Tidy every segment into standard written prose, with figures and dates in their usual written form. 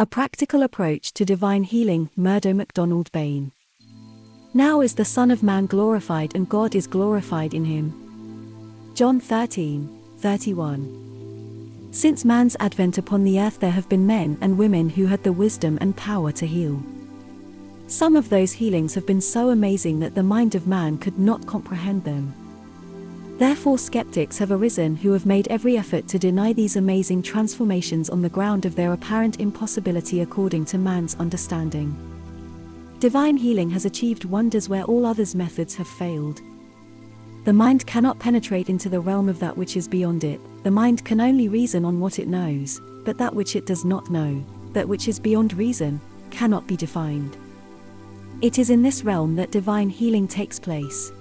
A Practical Approach to Divine Healing, Murdo MacDonald-Bayne. Now is the Son of Man glorified, and God is glorified in him. John 13:31. Since man's advent upon the earth there have been men and women who had the wisdom and power to heal. Some of those healings have been so amazing that the mind of man could not comprehend them. Therefore skeptics have arisen who have made every effort to deny these amazing transformations on the ground of their apparent impossibility according to man's understanding. Divine healing has achieved wonders where all others' methods have failed. The mind cannot penetrate into the realm of that which is beyond it. The mind can only reason on what it knows, but that which it does not know, that which is beyond reason, cannot be defined. It is in this realm that divine healing takes place.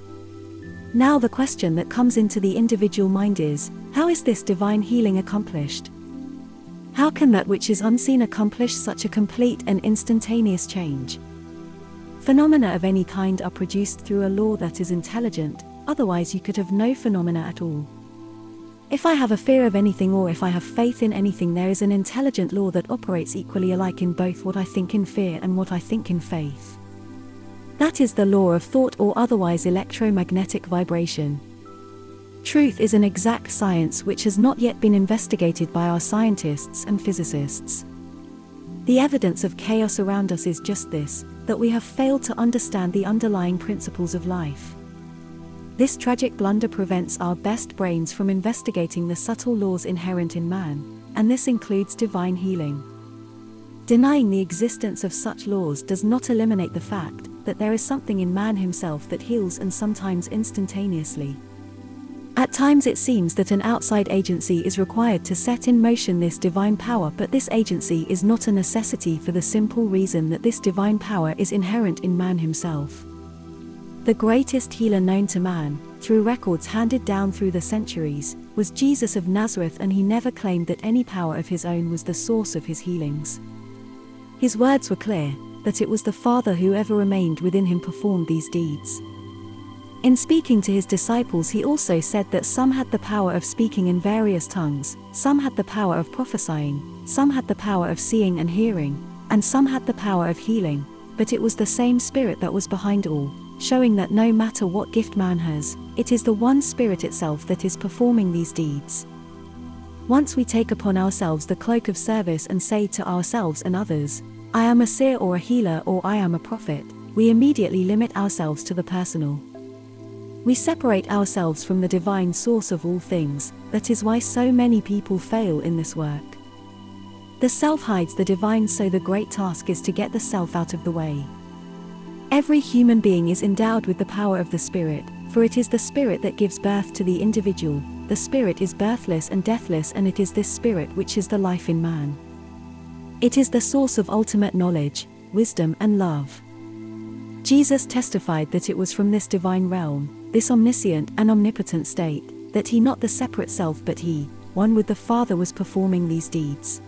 Now the question that comes into the individual mind is, how is this divine healing accomplished? How can that which is unseen accomplish such a complete and instantaneous change? Phenomena of any kind are produced through a law that is intelligent, otherwise you could have no phenomena at all. If I have a fear of anything or if I have faith in anything, there is an intelligent law that operates equally alike in both what I think in fear and what I think in faith. That is the law of thought, or otherwise electromagnetic vibration. Truth is an exact science which has not yet been investigated by our scientists and physicists. The evidence of chaos around us is just this, that we have failed to understand the underlying principles of life. This tragic blunder prevents our best brains from investigating the subtle laws inherent in man, and this includes divine healing. Denying the existence of such laws does not eliminate the fact that there is something in man himself that heals, and sometimes instantaneously. At times it seems that an outside agency is required to set in motion this divine power, but this agency is not a necessity for the simple reason that this divine power is inherent in man himself. The greatest healer known to man, through records handed down through the centuries, was Jesus of Nazareth, and he never claimed that any power of his own was the source of his healings. His words were clear, that it was the Father who ever remained within him performed these deeds. In speaking to his disciples, he also said that some had the power of speaking in various tongues, some had the power of prophesying, some had the power of seeing and hearing, and some had the power of healing, but it was the same Spirit that was behind all, showing that no matter what gift man has, it is the one Spirit itself that is performing these deeds. Once we take upon ourselves the cloak of service and say to ourselves and others, I am a seer or a healer or I am a prophet, we immediately limit ourselves to the personal. We separate ourselves from the divine source of all things. That is why so many people fail in this work. The self hides the divine, so the great task is to get the self out of the way. Every human being is endowed with the power of the Spirit, for it is the Spirit that gives birth to the individual. The Spirit is birthless and deathless, and it is this Spirit which is the life in man. It is the source of ultimate knowledge, wisdom and love. Jesus testified that it was from this divine realm, this omniscient and omnipotent state, that he, not the separate self but he, one with the Father, was performing these deeds.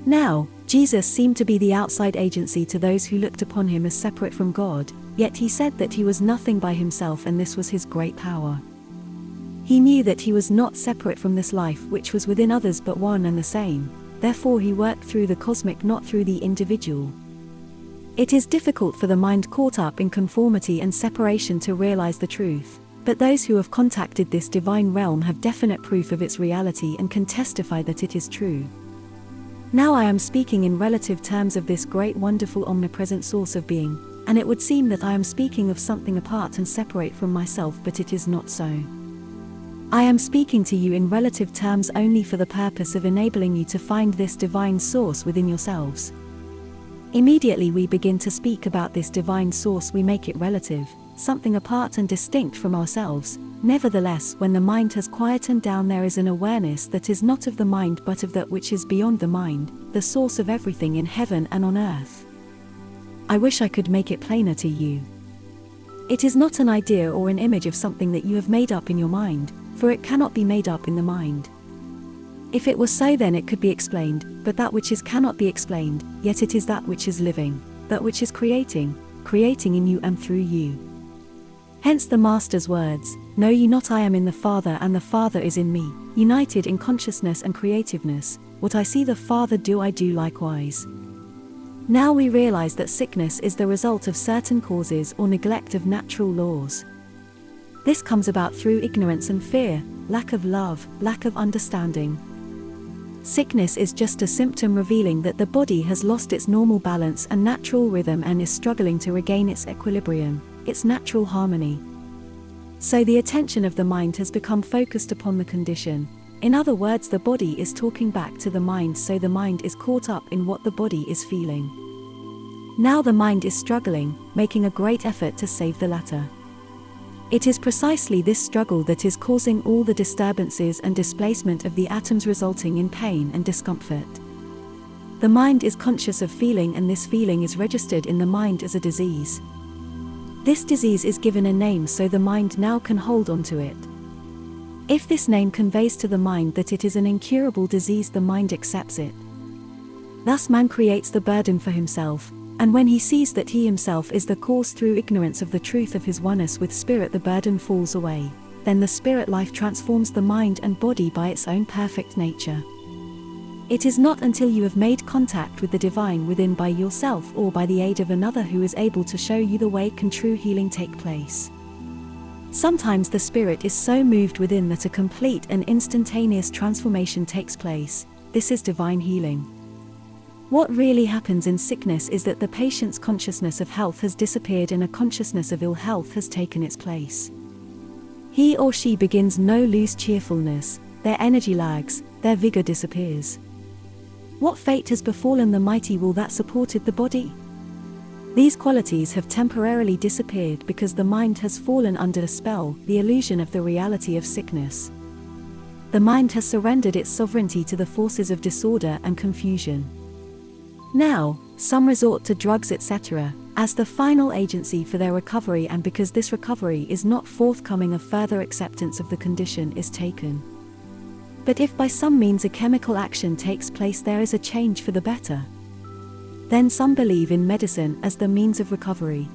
Now, Jesus seemed to be the outside agency to those who looked upon him as separate from God, yet he said that he was nothing by himself, and this was his great power. He knew that he was not separate from this life which was within others but one and the same. Therefore he worked through the cosmic, not through the individual. It is difficult for the mind caught up in conformity and separation to realize the truth, but those who have contacted this divine realm have definite proof of its reality and can testify that it is true. Now I am speaking in relative terms of this great, wonderful, omnipresent source of being, and it would seem that I am speaking of something apart and separate from myself, but it is not so. I am speaking to you in relative terms only for the purpose of enabling you to find this divine source within yourselves. Immediately we begin to speak about this divine source, we make it relative, something apart and distinct from ourselves. Nevertheless, when the mind has quietened down, there is an awareness that is not of the mind but of that which is beyond the mind, the source of everything in heaven and on earth. I wish I could make it plainer to you. It is not an idea or an image of something that you have made up in your mind, for it cannot be made up in the mind. If it was so, then it could be explained, but that which is cannot be explained, yet it is that which is living, that which is creating in you and through you. Hence the Master's words, know ye not I am in the Father and the Father is in me, united in consciousness and creativeness, what I see the Father do I do likewise. Now we realize that sickness is the result of certain causes or neglect of natural laws. This comes about through ignorance and fear, lack of love, lack of understanding. Sickness is just a symptom revealing that the body has lost its normal balance and natural rhythm and is struggling to regain its equilibrium, its natural harmony. So the attention of the mind has become focused upon the condition. In other words, the body is talking back to the mind, so the mind is caught up in what the body is feeling. Now the mind is struggling, making a great effort to save the latter. It is precisely this struggle that is causing all the disturbances and displacement of the atoms, resulting in pain and discomfort. The mind is conscious of feeling, and this feeling is registered in the mind as a disease. This disease is given a name so the mind now can hold on to it. If this name conveys to the mind that it is an incurable disease, the mind accepts it. Thus man creates the burden for himself, and when he sees that he himself is the cause through ignorance of the truth of his oneness with spirit, the burden falls away. Then the spirit life transforms the mind and body by its own perfect nature. It is not until you have made contact with the divine within by yourself or by the aid of another who is able to show you the way can true healing take place. Sometimes the spirit is so moved within that a complete and instantaneous transformation takes place. This is divine healing. What really happens in sickness is that the patient's consciousness of health has disappeared and a consciousness of ill health has taken its place. He or she begins no lose cheerfulness, their energy lags, their vigor disappears. What fate has befallen the mighty will that supported the body? These qualities have temporarily disappeared because the mind has fallen under a spell, the illusion of the reality of sickness. The mind has surrendered its sovereignty to the forces of disorder and confusion. Now, some resort to drugs etc. as the final agency for their recovery, and because this recovery is not forthcoming, a further acceptance of the condition is taken. But if by some means a chemical action takes place, there is a change for the better. Then some believe in medicine as the means of recovery.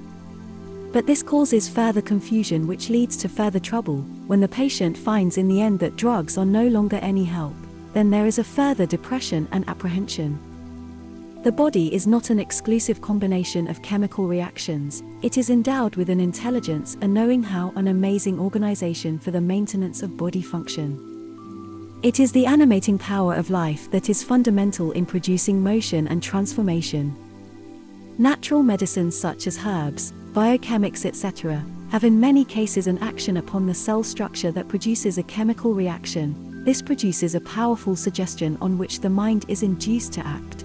But this causes further confusion, which leads to further trouble. When the patient finds in the end that drugs are no longer any help, then there is a further depression and apprehension. The body is not an exclusive combination of chemical reactions, it is endowed with an intelligence, a knowing how, an amazing organization for the maintenance of body function. It is the animating power of life that is fundamental in producing motion and transformation. Natural medicines such as herbs, biochemics etc. have in many cases an action upon the cell structure that produces a chemical reaction. This produces a powerful suggestion on which the mind is induced to act.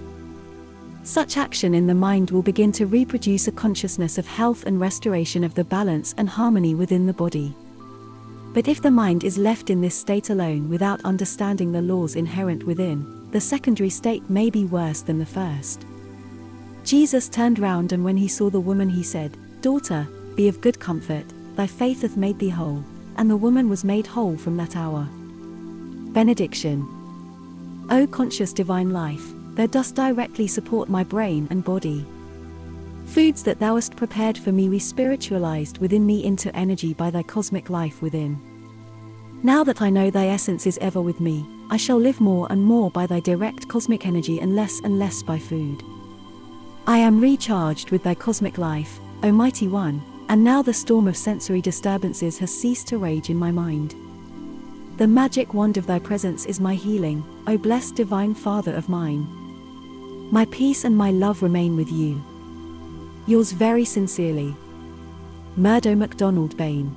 Such action in the mind will begin to reproduce a consciousness of health and restoration of the balance and harmony within the body. But if the mind is left in this state alone without understanding the laws inherent within, the secondary state may be worse than the first. Jesus turned round, and when he saw the woman he said, "Daughter, be of good comfort, thy faith hath made thee whole," and the woman was made whole from that hour. Benediction. O conscious divine life, thou dost directly support my brain and body. Foods that thou hast prepared for me re-spiritualized within me into energy by thy cosmic life within. Now that I know thy essence is ever with me, I shall live more and more by thy direct cosmic energy and less by food. I am recharged with thy cosmic life, O Mighty One, and now the storm of sensory disturbances has ceased to rage in my mind. The magic wand of thy presence is my healing, O blessed divine Father of mine. My peace and my love remain with you. Yours very sincerely, Murdo MacDonald-Bayne.